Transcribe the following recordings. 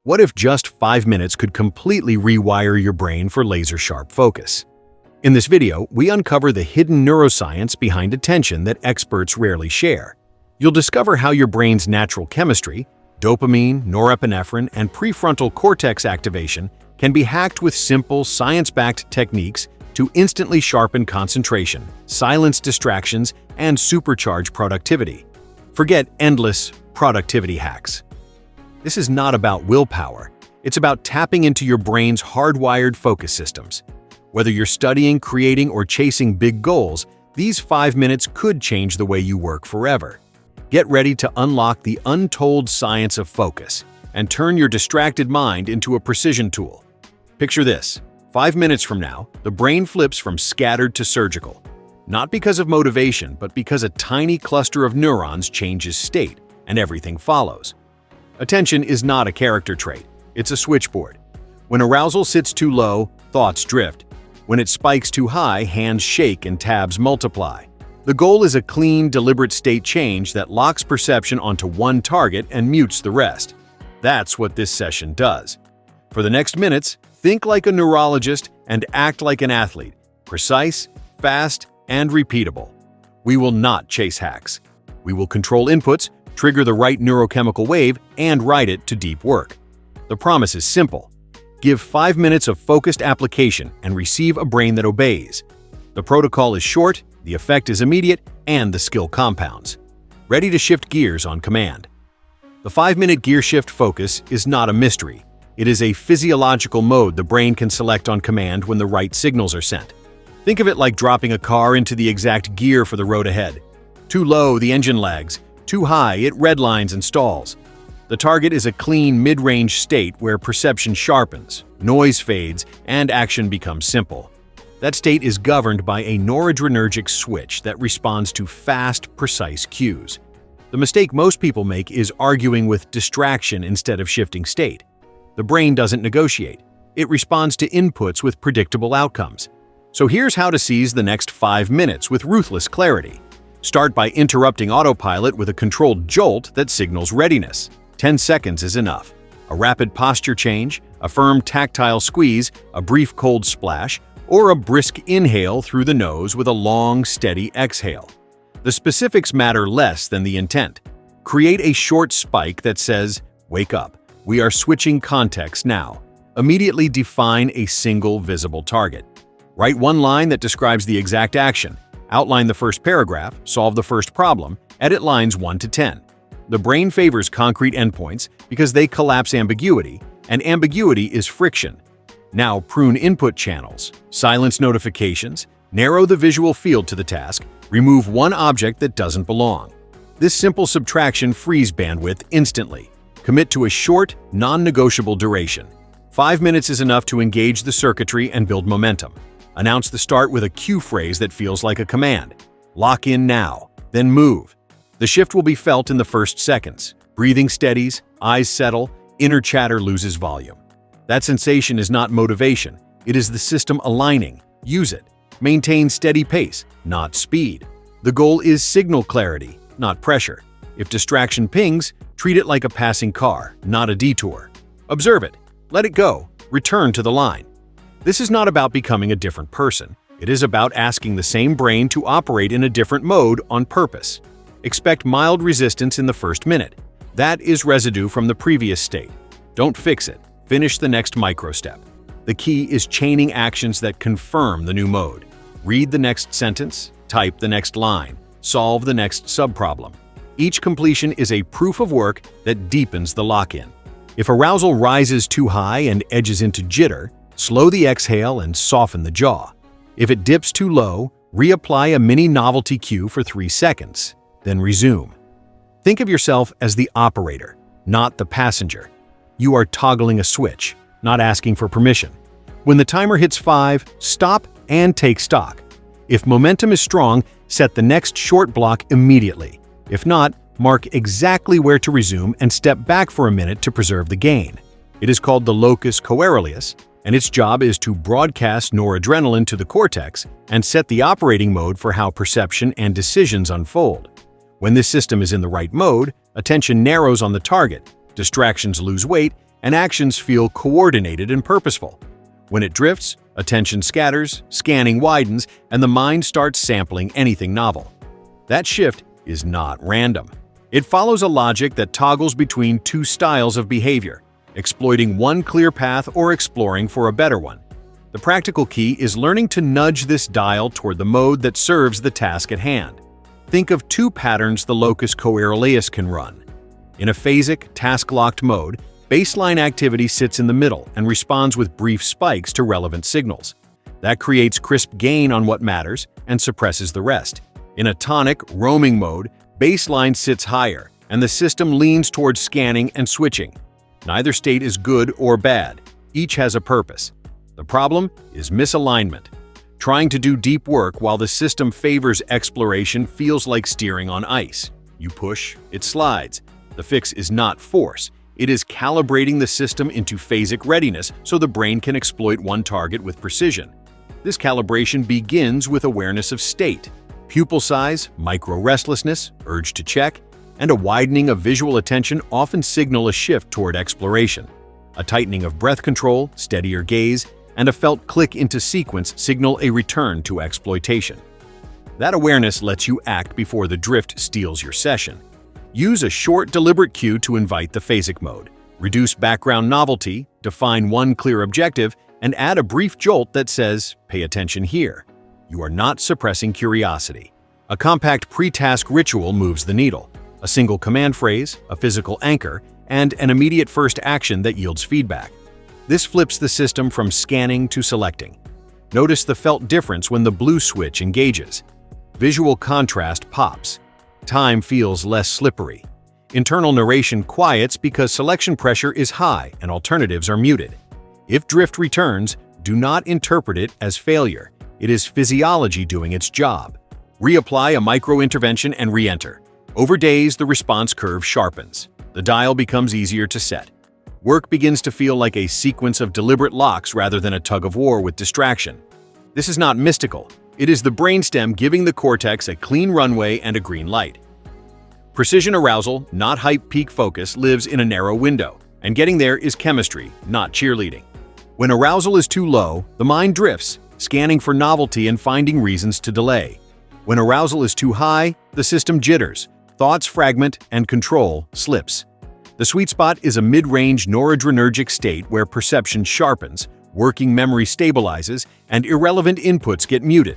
What if just 5 minutes could completely rewire your brain for laser-sharp focus? In this video, we uncover the hidden neuroscience behind attention that experts rarely share. You'll discover how your brain's natural chemistry, dopamine, norepinephrine, and prefrontal cortex activation can be hacked with simple, science-backed techniques to instantly sharpen concentration, silence distractions, and supercharge productivity. Forget endless productivity hacks. This is not about willpower. It's about tapping into your brain's hardwired focus systems. Whether you're studying, creating, or chasing big goals, these 5 minutes could change the way you work forever. Get ready to unlock the untold science of focus and turn your distracted mind into a precision tool. Picture this: 5 minutes from now, the brain flips from scattered to surgical. Not because of motivation, but because a tiny cluster of neurons changes state, and everything follows. Attention is not a character trait, it's a switchboard. When arousal sits too low, thoughts drift. When it spikes too high, hands shake and tabs multiply. The goal is a clean, deliberate state change that locks perception onto one target and mutes the rest. That's what this session does. For the next minutes, think like a neurologist and act like an athlete, precise, fast, and repeatable. We will not chase hacks. We will control inputs, trigger the right neurochemical wave, and ride it to deep work. The promise is simple. Give 5 minutes of focused application and receive a brain that obeys. The protocol is short, the effect is immediate, and the skill compounds. Ready to shift gears on command. The 5-minute gear shift focus is not a mystery. It is a physiological mode the brain can select on command when the right signals are sent. Think of it like dropping a car into the exact gear for the road ahead. Too low, the engine lags. Too high, it redlines and stalls. The target is a clean, mid-range state where perception sharpens, noise fades, and action becomes simple. That state is governed by a noradrenergic switch that responds to fast, precise cues. The mistake most people make is arguing with distraction instead of shifting state. The brain doesn't negotiate. It responds to inputs with predictable outcomes. So here's how to seize the next 5 minutes with ruthless clarity. Start by interrupting autopilot with a controlled jolt that signals readiness. 10 seconds is enough. A rapid posture change, a firm tactile squeeze, a brief cold splash, or a brisk inhale through the nose with a long, steady exhale. The specifics matter less than the intent. Create a short spike that says, "Wake up. We are switching context now." Immediately define a single visible target. Write one line that describes the exact action. Outline the first paragraph, solve the first problem, edit lines 1 to 10. The brain favors concrete endpoints because they collapse ambiguity, and ambiguity is friction. Now prune input channels, silence notifications, narrow the visual field to the task, remove one object that doesn't belong. This simple subtraction frees bandwidth instantly. Commit to a short, non-negotiable duration. 5 minutes is enough to engage the circuitry and build momentum. Announce the start with a cue phrase that feels like a command. Lock in now, then move. The shift will be felt in the first seconds. Breathing steadies, eyes settle, inner chatter loses volume. That sensation is not motivation. It is the system aligning. Use it. Maintain steady pace, not speed. The goal is signal clarity, not pressure. If distraction pings, treat it like a passing car, not a detour. Observe it. Let it go. Return to the line. This is not about becoming a different person. It is about asking the same brain to operate in a different mode on purpose. Expect mild resistance in the first minute. That is residue from the previous state. Don't fix it. Finish the next micro-step. The key is chaining actions that confirm the new mode. Read the next sentence, type the next line, solve the next subproblem. Each completion is a proof of work that deepens the lock-in. If arousal rises too high and edges into jitter, slow the exhale and soften the jaw. If it dips too low, reapply a mini novelty cue for 3 seconds, then resume. Think of yourself as the operator, not the passenger. You are toggling a switch, not asking for permission. When the timer hits 5, stop and take stock. If momentum is strong, set the next short block immediately. If not, mark exactly where to resume and step back for a minute to preserve the gain. It is called the locus coeruleus, and its job is to broadcast noradrenaline to the cortex and set the operating mode for how perception and decisions unfold. When this system is in the right mode, attention narrows on the target, distractions lose weight, and actions feel coordinated and purposeful. When it drifts, attention scatters, scanning widens, and the mind starts sampling anything novel. That shift is not random. It follows a logic that toggles between two styles of behavior, exploiting one clear path or exploring for a better one. The practical key is learning to nudge this dial toward the mode that serves the task at hand. Think of two patterns the locus coeruleus can run. In a phasic, task-locked mode, baseline activity sits in the middle and responds with brief spikes to relevant signals. That creates crisp gain on what matters and suppresses the rest. In a tonic, roaming mode, baseline sits higher, and the system leans towards scanning and switching. Neither state is good or bad. Each has a purpose. The problem is misalignment. Trying to do deep work while the system favors exploration feels like steering on ice. You push, it slides. The fix is not force. It is calibrating the system into phasic readiness so the brain can exploit one target with precision. This calibration begins with awareness of state. Pupil size, micro-restlessness, urge to check, and a widening of visual attention often signal a shift toward exploration. A tightening of breath control, steadier gaze, and a felt click into sequence signal a return to exploitation. That awareness lets you act before the drift steals your session. Use a short, deliberate cue to invite the phasic mode. Reduce background novelty, define one clear objective, and add a brief jolt that says, "Pay attention here." You are not suppressing curiosity. A compact pre-task ritual moves the needle. A single command phrase, a physical anchor, and an immediate first action that yields feedback. This flips the system from scanning to selecting. Notice the felt difference when the blue switch engages. Visual contrast pops. Time feels less slippery. Internal narration quiets because selection pressure is high and alternatives are muted. If drift returns, do not interpret it as failure. It is physiology doing its job. Reapply a micro-intervention and re-enter. Over days, the response curve sharpens. The dial becomes easier to set. Work begins to feel like a sequence of deliberate locks rather than a tug-of-war with distraction. This is not mystical. It is the brainstem giving the cortex a clean runway and a green light. Precision arousal, not hype peak focus, lives in a narrow window, and getting there is chemistry, not cheerleading. When arousal is too low, the mind drifts, scanning for novelty and finding reasons to delay. When arousal is too high, the system jitters, thoughts fragment, and control slips. The sweet spot is a mid-range noradrenergic state where perception sharpens, working memory stabilizes, and irrelevant inputs get muted.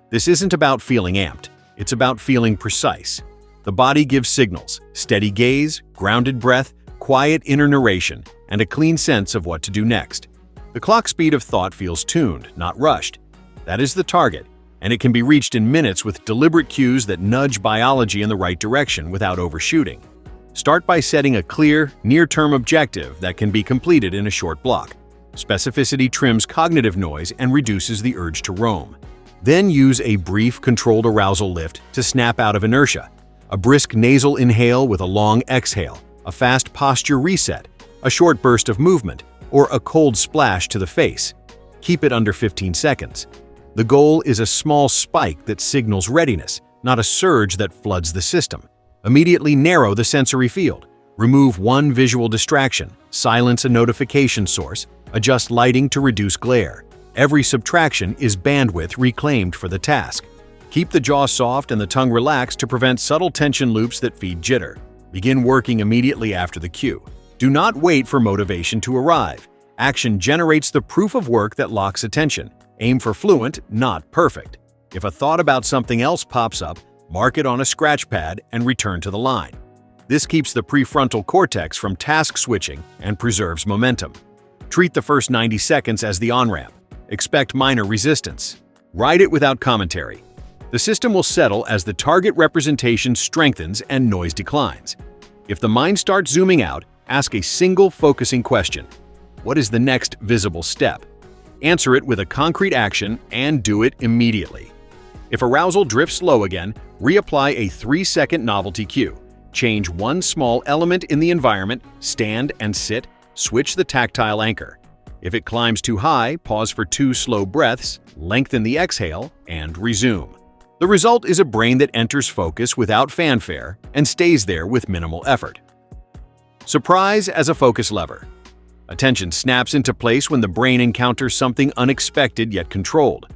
This isn't about feeling amped, it's about feeling precise. The body gives signals: steady gaze, grounded breath, quiet inner narration, and a clean sense of what to do next. The clock speed of thought feels tuned, not rushed. That is the target, and it can be reached in minutes with deliberate cues that nudge biology in the right direction without overshooting. Start by setting a clear, near-term objective that can be completed in a short block. Specificity trims cognitive noise and reduces the urge to roam. Then use a brief, controlled arousal lift to snap out of inertia. A brisk nasal inhale with a long exhale, a fast posture reset, a short burst of movement, or a cold splash to the face. Keep it under 15 seconds. The goal is a small spike that signals readiness, not a surge that floods the system. Immediately narrow the sensory field. Remove one visual distraction, silence a notification source, adjust lighting to reduce glare. Every subtraction is bandwidth reclaimed for the task. Keep the jaw soft and the tongue relaxed to prevent subtle tension loops that feed jitter. Begin working immediately after the cue. Do not wait for motivation to arrive. Action generates the proof of work that locks attention. Aim for fluent, not perfect. If a thought about something else pops up, mark it on a scratch pad and return to the line. This keeps the prefrontal cortex from task switching and preserves momentum. Treat the first 90 seconds as the on-ramp. Expect minor resistance. Ride it without commentary. The system will settle as the target representation strengthens and noise declines. If the mind starts zooming out, ask a single focusing question. What is the next visible step? Answer it with a concrete action and do it immediately. If arousal drifts low again, reapply a 3-second novelty cue. Change one small element in the environment, stand and sit, switch the tactile anchor. If it climbs too high, pause for 2 slow breaths, lengthen the exhale, and resume. The result is a brain that enters focus without fanfare and stays there with minimal effort. Surprise as a focus lever. Attention snaps into place when the brain encounters something unexpected yet controlled.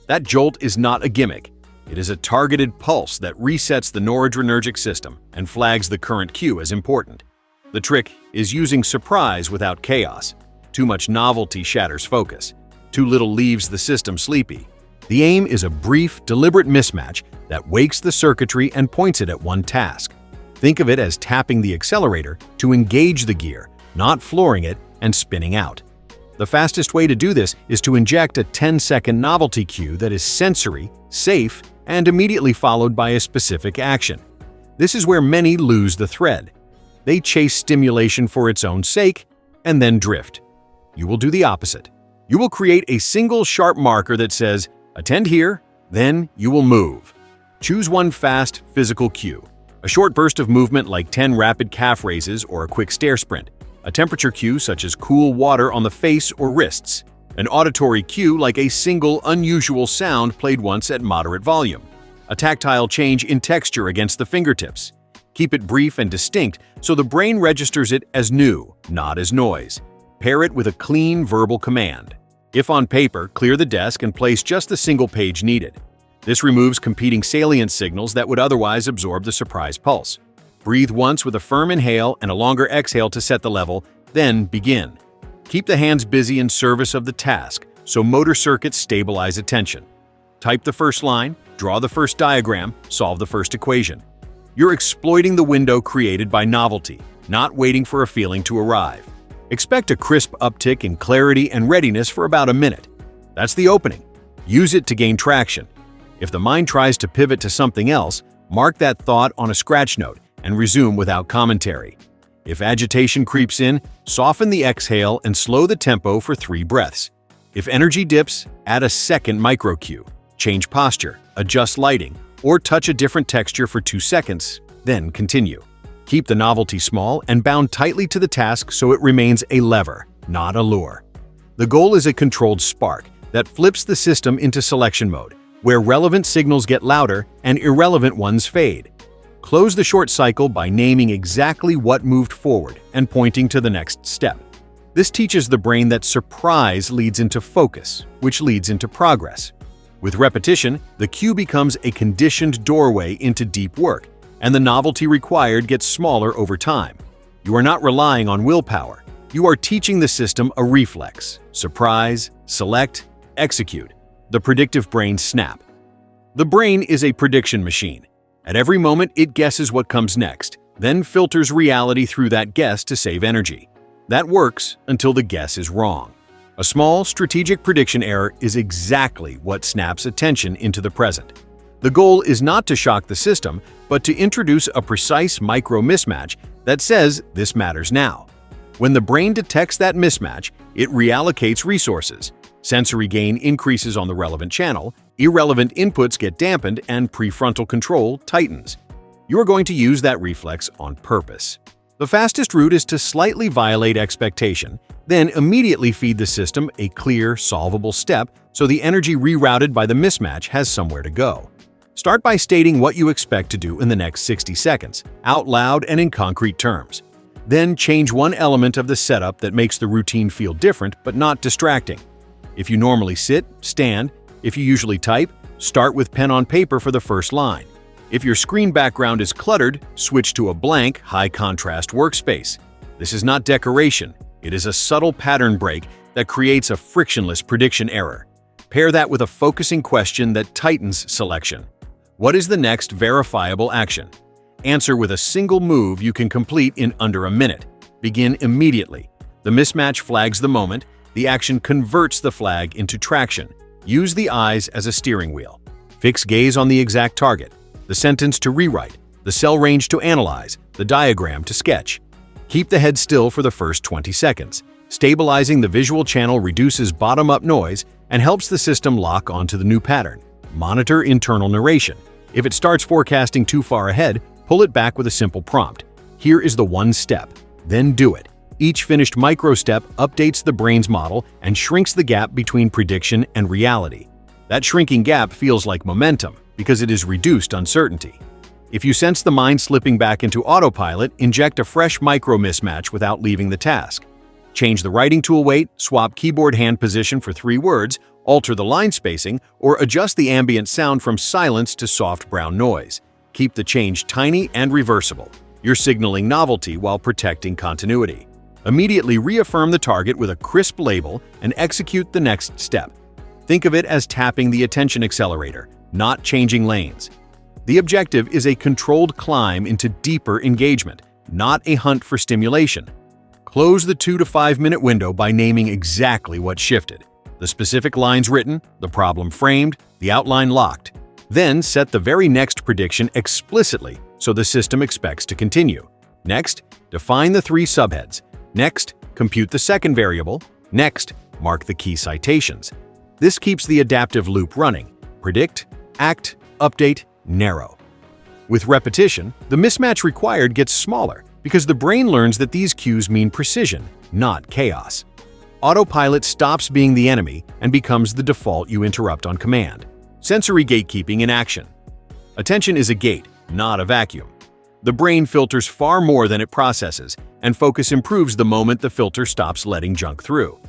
That jolt is not a gimmick. It is a targeted pulse that resets the noradrenergic system and flags the current cue as important. The trick is using surprise without chaos. Too much novelty shatters focus. Too little leaves the system sleepy. The aim is a brief, deliberate mismatch that wakes the circuitry and points it at one task. Think of it as tapping the accelerator to engage the gear, not flooring it and spinning out. The fastest way to do this is to inject a 10-second novelty cue that is sensory, safe, and immediately followed by a specific action. This is where many lose the thread. They chase stimulation for its own sake and then drift. You will do the opposite. You will create a single sharp marker that says, "Attend here," then you will move. Choose one fast, physical cue. A short burst of movement like 10 rapid calf raises or a quick stair sprint. A temperature cue such as cool water on the face or wrists. An auditory cue like a single, unusual sound played once at moderate volume. A tactile change in texture against the fingertips. Keep it brief and distinct so the brain registers it as new, not as noise. Pair it with a clean verbal command. If on paper, clear the desk and place just the single page needed. This removes competing salient signals that would otherwise absorb the surprise pulse. Breathe once with a firm inhale and a longer exhale to set the level, then begin. Keep the hands busy in service of the task, so motor circuits stabilize attention. Type the first line, draw the first diagram, solve the first equation. You're exploiting the window created by novelty, not waiting for a feeling to arrive. Expect a crisp uptick in clarity and readiness for about a minute. That's the opening. Use it to gain traction. If the mind tries to pivot to something else, mark that thought on a scratch note and resume without commentary. If agitation creeps in, soften the exhale and slow the tempo for 3 breaths. If energy dips, add a second micro cue. Change posture, adjust lighting, or touch a different texture for 2 seconds, then continue. Keep the novelty small and bound tightly to the task so it remains a lever, not a lure. The goal is a controlled spark that flips the system into selection mode, where relevant signals get louder and irrelevant ones fade. Close the short cycle by naming exactly what moved forward and pointing to the next step. This teaches the brain that surprise leads into focus, which leads into progress. With repetition, the cue becomes a conditioned doorway into deep work, and the novelty required gets smaller over time. You are not relying on willpower. You are teaching the system a reflex: surprise, select, execute. The predictive brain snap. The brain is a prediction machine. At every moment, it guesses what comes next, then filters reality through that guess to save energy. That works until the guess is wrong. A small, strategic prediction error is exactly what snaps attention into the present. The goal is not to shock the system, but to introduce a precise micro mismatch that says this matters now. When the brain detects that mismatch, it reallocates resources. Sensory gain increases on the relevant channel, irrelevant inputs get dampened, and prefrontal control tightens. You are going to use that reflex on purpose. The fastest route is to slightly violate expectation, then immediately feed the system a clear, solvable step so the energy rerouted by the mismatch has somewhere to go. Start by stating what you expect to do in the next 60 seconds, out loud and in concrete terms. Then change one element of the setup that makes the routine feel different but not distracting. If you normally sit, stand. If you usually type, start with pen on paper for the first line. If your screen background is cluttered, switch to a blank, high-contrast workspace. This is not decoration. It is a subtle pattern break that creates a frictionless prediction error. Pair that with a focusing question that tightens selection. What is the next verifiable action? Answer with a single move you can complete in under a minute. Begin immediately. The mismatch flags the moment. The action converts the flag into traction. Use the eyes as a steering wheel. Fix gaze on the exact target. The sentence to rewrite. The cell range to analyze. The diagram to sketch. Keep the head still for the first 20 seconds. Stabilizing the visual channel reduces bottom-up noise and helps the system lock onto the new pattern. Monitor internal narration. If it starts forecasting too far ahead, pull it back with a simple prompt. Here is the one step. Then do it. Each finished micro-step updates the brain's model and shrinks the gap between prediction and reality. That shrinking gap feels like momentum because it is reduced uncertainty. If you sense the mind slipping back into autopilot, inject a fresh micro-mismatch without leaving the task. Change the writing tool weight, swap keyboard hand position for 3 words, alter the line spacing, or adjust the ambient sound from silence to soft brown noise. Keep the change tiny and reversible. You're signaling novelty while protecting continuity. Immediately reaffirm the target with a crisp label and execute the next step. Think of it as tapping the attention accelerator, not changing lanes. The objective is a controlled climb into deeper engagement, not a hunt for stimulation. Close the 2 to 5 minute window by naming exactly what shifted. The specific lines written, the problem framed, the outline locked. Then set the very next prediction explicitly so the system expects to continue. Next, define the 3 subheads. Next, compute the second variable. Next, mark the key citations. This keeps the adaptive loop running. Predict, act, update, narrow. With repetition, the mismatch required gets smaller because the brain learns that these cues mean precision, not chaos. Autopilot stops being the enemy and becomes the default you interrupt on command. Sensory gatekeeping in action. Attention is a gate, not a vacuum. The brain filters far more than it processes, and focus improves the moment the filter stops letting junk through.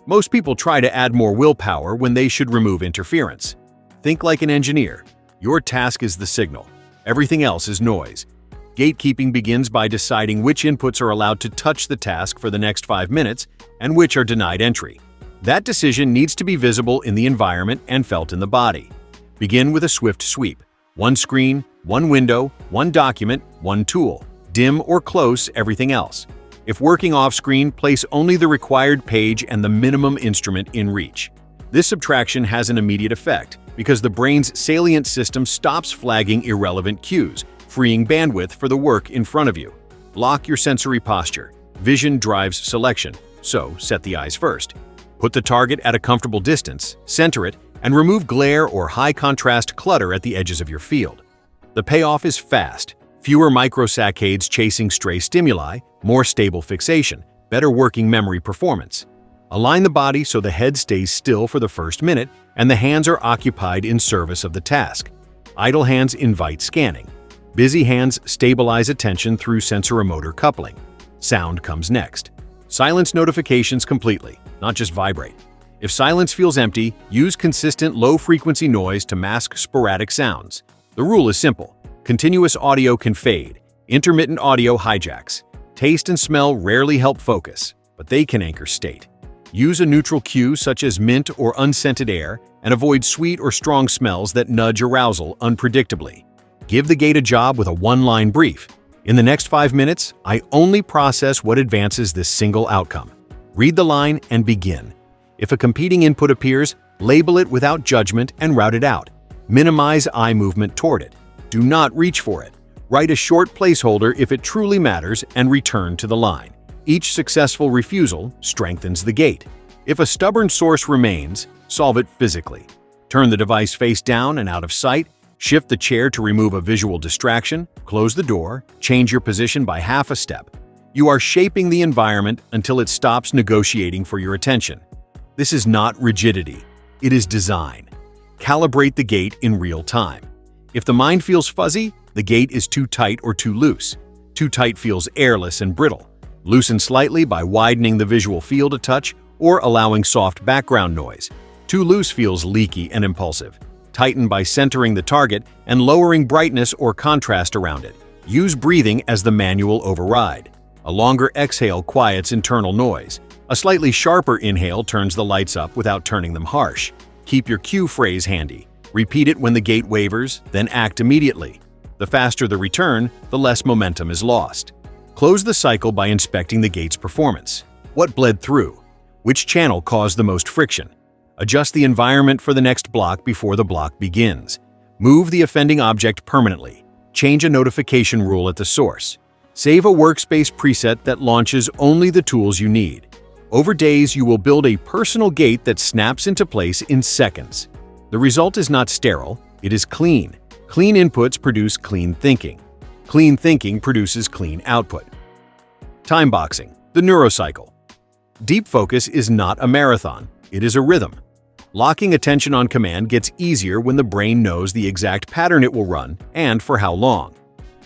Most people try to add more willpower when they should remove interference. Think like an engineer. Your task is the signal. Everything else is noise. Gatekeeping begins by deciding which inputs are allowed to touch the task for the next 5 minutes and which are denied entry. That decision needs to be visible in the environment and felt in the body. Begin with a swift sweep. 1 screen, 1 window, 1 document, 1 tool. Dim or close everything else. If working off-screen, place only the required page and the minimum instrument in reach. This subtraction has an immediate effect because the brain's salient system stops flagging irrelevant cues, freeing bandwidth for the work in front of you. Lock your sensory posture. Vision drives selection, so set the eyes first. Put the target at a comfortable distance, center it, and remove glare or high-contrast clutter at the edges of your field. The payoff is fast. Fewer microsaccades chasing stray stimuli, more stable fixation, better working memory performance. Align the body so the head stays still for the first minute and the hands are occupied in service of the task. Idle hands invite scanning. Busy hands stabilize attention through sensoromotor coupling. Sound comes next. Silence notifications completely, not just vibrate. If silence feels empty, use consistent low-frequency noise to mask sporadic sounds. The rule is simple. Continuous audio can fade. Intermittent audio hijacks. Taste and smell rarely help focus, but they can anchor state. Use a neutral cue such as mint or unscented air and avoid sweet or strong smells that nudge arousal unpredictably. Give the gate a job with a 1-line brief. In the next 5 minutes, I only process what advances this single outcome. Read the line and begin. If a competing input appears, label it without judgment and route it out. Minimize eye movement toward it. Do not reach for it. Write a short placeholder if it truly matters and return to the line. Each successful refusal strengthens the gate. If a stubborn source remains, solve it physically. Turn the device face down and out of sight. Shift the chair to remove a visual distraction, close the door, change your position by half a step. You are shaping the environment until it stops negotiating for your attention. This is not rigidity, it is design. Calibrate the gate in real time. If the mind feels fuzzy, the gate is too tight or too loose. Too tight feels airless and brittle. Loosen slightly by widening the visual field a touch or allowing soft background noise. Too loose feels leaky and impulsive. Tighten by centering the target and lowering brightness or contrast around it. Use breathing as the manual override. A longer exhale quiets internal noise. A slightly sharper inhale turns the lights up without turning them harsh. Keep your cue phrase handy. Repeat it when the gate wavers, then act immediately. The faster the return, the less momentum is lost. Close the cycle by inspecting the gate's performance. What bled through? Which channel caused the most friction? Adjust the environment for the next block before the block begins. Move the offending object permanently. Change a notification rule at the source. Save a workspace preset that launches only the tools you need. Over days, you will build a personal gate that snaps into place in seconds. The result is not sterile, it is clean. Clean inputs produce clean thinking. Clean thinking produces clean output. Time boxing, the neurocycle. Deep focus is not a marathon, it is a rhythm. Locking attention on command gets easier when the brain knows the exact pattern it will run and for how long.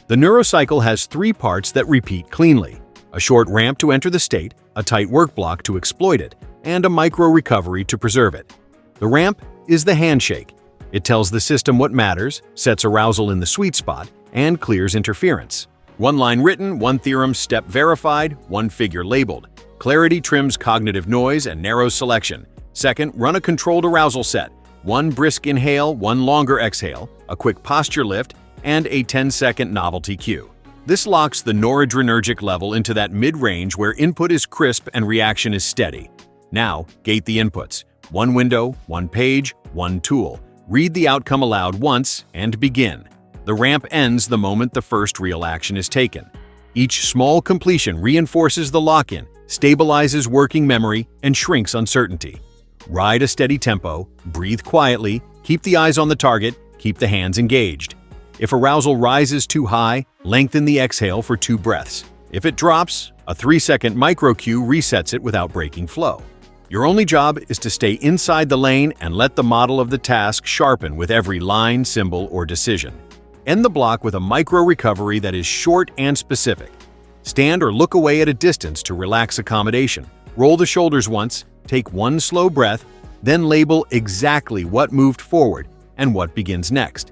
The neurocycle has 3 parts that repeat cleanly. A short ramp to enter the state, a tight work block to exploit it, and a micro-recovery to preserve it. The ramp is the handshake. It tells the system what matters, sets arousal in the sweet spot, and clears interference. One line written, one theorem step verified, one figure labeled. Clarity trims cognitive noise and narrows selection. Second, run a controlled arousal set. One brisk inhale, one longer exhale, a quick posture lift, and a 10-second novelty cue. This locks the noradrenergic level into that mid-range where input is crisp and reaction is steady. Now, gate the inputs. One window, one page, one tool. Read the outcome aloud once and begin. The ramp ends the moment the first real action is taken. Each small completion reinforces the lock-in, stabilizes working memory, and shrinks uncertainty. Ride a steady tempo, breathe quietly, keep the eyes on the target, keep the hands engaged. If arousal rises too high, lengthen the exhale for 2 breaths. If it drops, a 3-second micro cue resets it without breaking flow. Your only job is to stay inside the lane and let the model of the task sharpen with every line, symbol, or decision. End the block with a micro recovery that is short and specific. Stand or look away at a distance to relax accommodation. Roll the shoulders once, take one slow breath, then label exactly what moved forward and what begins next.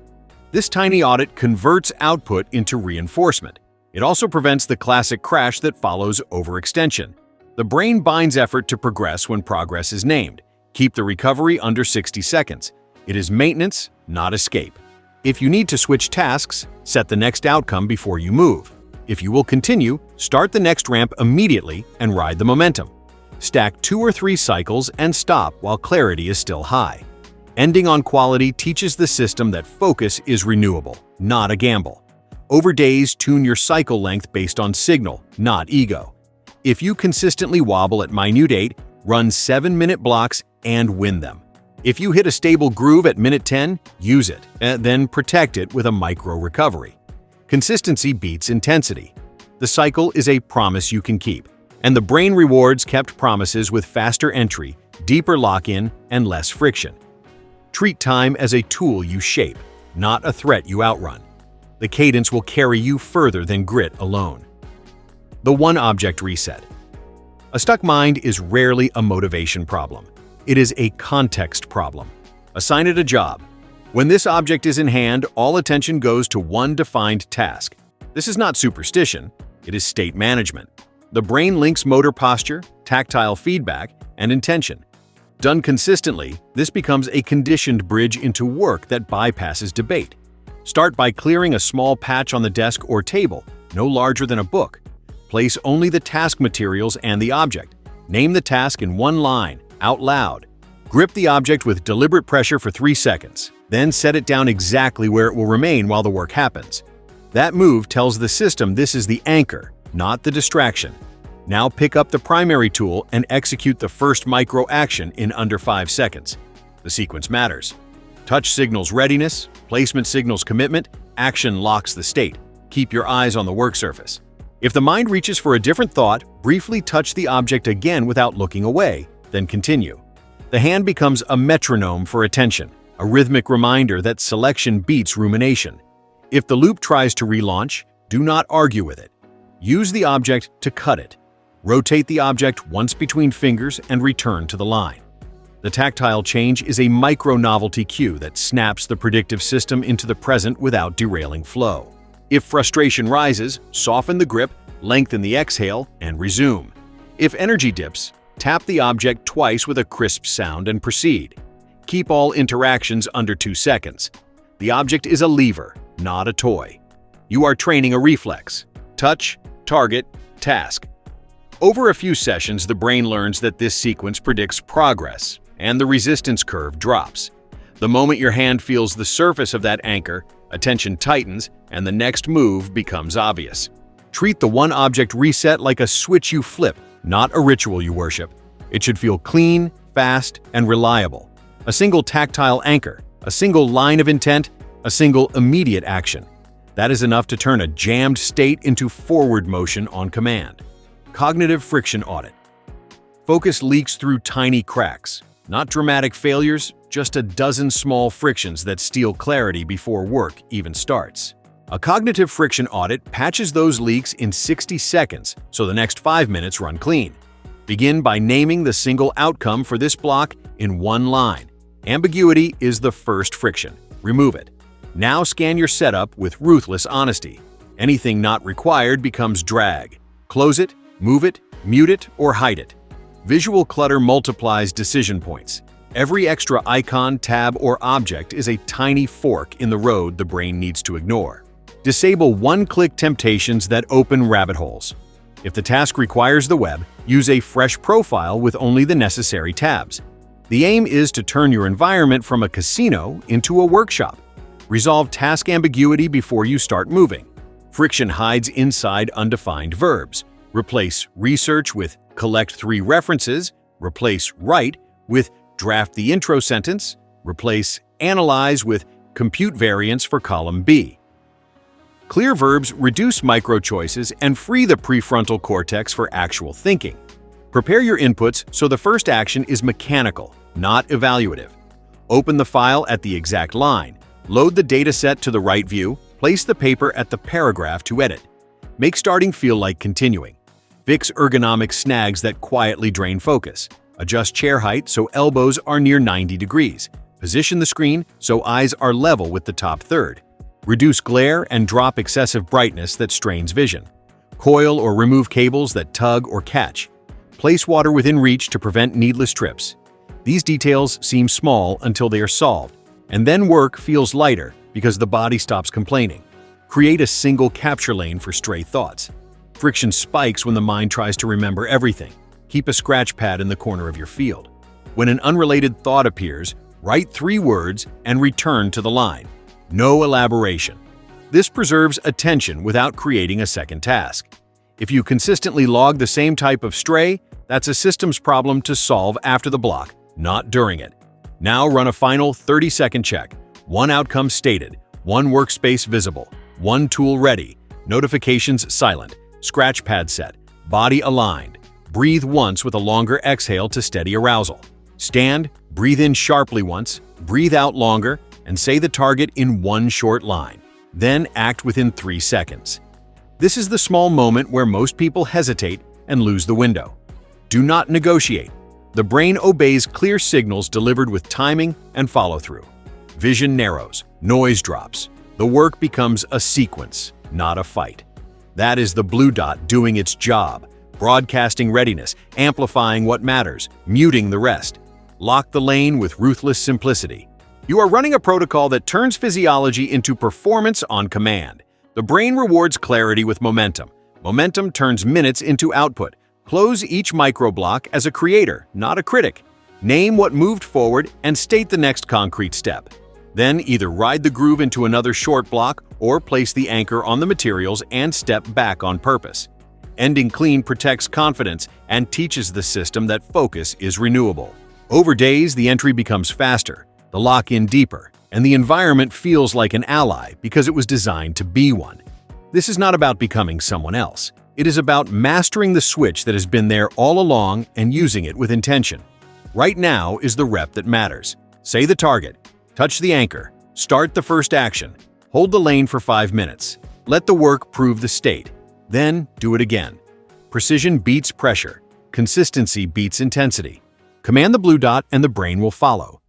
This tiny audit converts output into reinforcement. It also prevents the classic crash that follows overextension. The brain binds effort to progress when progress is named. Keep the recovery under 60 seconds. It is maintenance, not escape. If you need to switch tasks, set the next outcome before you move. If you will continue, start the next ramp immediately and ride the momentum. Stack 2 or 3 cycles and stop while clarity is still high. Ending on quality teaches the system that focus is renewable, not a gamble. Over days, tune your cycle length based on signal, not ego. If you consistently wobble at minute 8, run 7-minute blocks and win them. If you hit a stable groove at minute 10, use it, and then protect it with a micro recovery. Consistency beats intensity. The cycle is a promise you can keep, and the brain rewards kept promises with faster entry, deeper lock-in, and less friction. Treat time as a tool you shape, not a threat you outrun. The cadence will carry you further than grit alone. The one-object reset. A stuck mind is rarely a motivation problem. It is a context problem. Assign it a job. When this object is in hand, all attention goes to one defined task. This is not superstition, it is state management. The brain links motor posture, tactile feedback, and intention. Done consistently, this becomes a conditioned bridge into work that bypasses debate. Start by clearing a small patch on the desk or table, no larger than a book. Place only the task materials and the object. Name the task in one line, out loud. Grip the object with deliberate pressure for 3 seconds, then set it down exactly where it will remain while the work happens. That move tells the system this is the anchor, not the distraction. Now pick up the primary tool and execute the first micro action in under 5 seconds. The sequence matters. Touch signals readiness, placement signals commitment, action locks the state. Keep your eyes on the work surface. If the mind reaches for a different thought, briefly touch the object again without looking away, then continue. The hand becomes a metronome for attention, a rhythmic reminder that selection beats rumination. If the loop tries to relaunch, do not argue with it. Use the object to cut it. Rotate the object once between fingers and return to the line. The tactile change is a micro-novelty cue that snaps the predictive system into the present without derailing flow. If frustration rises, soften the grip, lengthen the exhale, and resume. If energy dips, tap the object twice with a crisp sound and proceed. Keep all interactions under 2 seconds. The object is a lever, not a toy. You are training a reflex. Touch, target, task. Over a few sessions, the brain learns that this sequence predicts progress, and the resistance curve drops. The moment your hand feels the surface of that anchor, attention tightens, and the next move becomes obvious. Treat the one-object reset like a switch you flip, not a ritual you worship. It should feel clean, fast, and reliable. A single tactile anchor, a single line of intent, a single immediate action. That is enough to turn a jammed state into forward motion on command. Cognitive friction audit. Focus leaks through tiny cracks, not dramatic failures, just a dozen small frictions that steal clarity before work even starts. A cognitive friction audit patches those leaks in 60 seconds, so the next 5 minutes run clean. Begin by naming the single outcome for this block in one line. Ambiguity is the first friction. Remove it. Now scan your setup with ruthless honesty. Anything not required becomes drag. Close it, move it, mute it, or hide it. Visual clutter multiplies decision points. Every extra icon, tab, or object is a tiny fork in the road the brain needs to ignore. Disable one-click temptations that open rabbit holes. If the task requires the web, use a fresh profile with only the necessary tabs. The aim is to turn your environment from a casino into a workshop. Resolve task ambiguity before you start moving. Friction hides inside undefined verbs. Replace research with collect 3 references. Replace write with draft the intro sentence. Replace analyze with compute variance for column B. Clear verbs reduce micro-choices and free the prefrontal cortex for actual thinking. Prepare your inputs so the first action is mechanical, not evaluative. Open the file at the exact line. Load the dataset to the right view. Place the paper at the paragraph to edit. Make starting feel like continuing. Fix ergonomic snags that quietly drain focus. Adjust chair height so elbows are near 90 degrees. Position the screen so eyes are level with the top third. Reduce glare and drop excessive brightness that strains vision. Coil or remove cables that tug or catch. Place water within reach to prevent needless trips. These details seem small until they are solved, and then work feels lighter because the body stops complaining. Create a single capture lane for stray thoughts. Friction spikes when the mind tries to remember everything. Keep a scratch pad in the corner of your field. When an unrelated thought appears, write 3 words and return to the line. No elaboration. This preserves attention without creating a second task. If you consistently log the same type of stray, that's a systems problem to solve after the block, not during it. Now run a final 30-second check. 1 outcome stated, 1 workspace visible, 1 tool ready, notifications silent, scratch pad set, body aligned. Breathe once with a longer exhale to steady arousal. Stand, breathe in sharply once, breathe out longer, and say the target in 1 short line. Then act within 3 seconds. This is the small moment where most people hesitate and lose the window. Do not negotiate. The brain obeys clear signals delivered with timing and follow-through. Vision narrows, noise drops. The work becomes a sequence, not a fight. That is the blue dot doing its job, broadcasting readiness, amplifying what matters, muting the rest. Lock the lane with ruthless simplicity. You are running a protocol that turns physiology into performance on command. The brain rewards clarity with momentum. Momentum turns minutes into output. Close each microblock as a creator, not a critic. Name what moved forward and state the next concrete step. Then either ride the groove into another short block or place the anchor on the materials and step back on purpose. Ending clean protects confidence and teaches the system that focus is renewable. Over days, the entry becomes faster, the lock-in deeper, and the environment feels like an ally because it was designed to be one. This is not about becoming someone else. It is about mastering the switch that has been there all along and using it with intention. Right now is the rep that matters. Say the target, touch the anchor, start the first action, hold the lane for 5 minutes. Let the work prove the state. Then do it again. Precision beats pressure. Consistency beats intensity. Command the blue dot and the brain will follow.